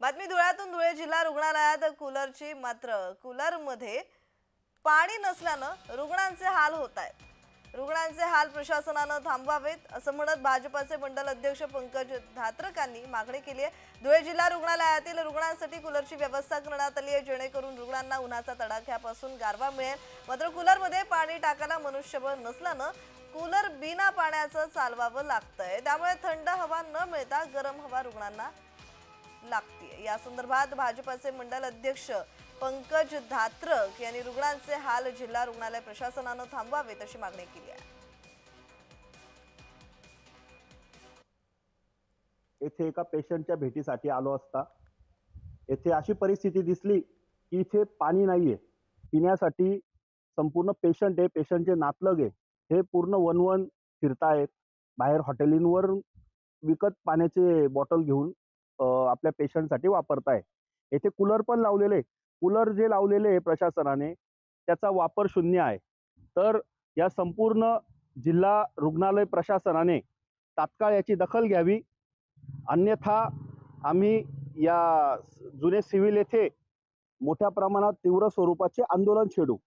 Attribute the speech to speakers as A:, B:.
A: बातमी धुळ्यातून धुळे जिल्हा रुग्णालयात कूलरची मात्र कूलरमध्ये पाणी नसल्यानं रुग्णांचे हाल होत आहेत। रुग्णांचे हाल प्रशासनानं थांबवावेत असं म्हणत भाजपचे मंडल अध्यक्ष पंकज धात्रकांनी मागणी केली आहे। धुळे जिल्हा रुग्णालयातील रुग्णांसाठी कूलरची व्यवस्था करण्यात आली आहे, जेणेकरून रुग्णांना उन्हाचा तडाख्यापासून गारवा मिळेल। मात्र कूलरमध्ये पाणी टाकायला मनुष्यबळ नसल्यानं कूलर बिना पाण्याचं चालवावं लागतंय, त्यामुळे थंड हवा न मिळता गरम हवा रुग्णांना लागते। या संदर्भात भाजपचे मंडल अध्यक्ष पंकज धात्रक यांनी रुग्णांचे हाल जिल्हा रुग्णालय प्रशासनानं थांबवावेत अशी मागणी केली आहे।
B: येथे एका पेशंटच्या भेटीसाठी आलो असता येथे अशी परिस्थिती दिसली की इथे पाणी नाहीये पिण्यासाठी। संपूर्ण पेशंट आहे, पेशंटचे नातलग आहे, हे पूर्ण वनवन फिरतायत बाहेर हॉटेलिंवर विकत पाण्याचे बॉटल घेऊन आपल्या पेशंटसाठी वापरताय। येथे कूलर पण लावलेले, कूलर जे लावलेले प्रशासनाने त्याचा वापर शून्य आहे। तर या संपूर्ण जिल्हा रुग्णालय प्रशासनाने तात्काळ याची दखल घ्यावी, अन्यथा आम्ही या जुने सिव्हिल येथे मोठ्या प्रमाणात तीव्र स्वरूपाचे आंदोलन छेडू।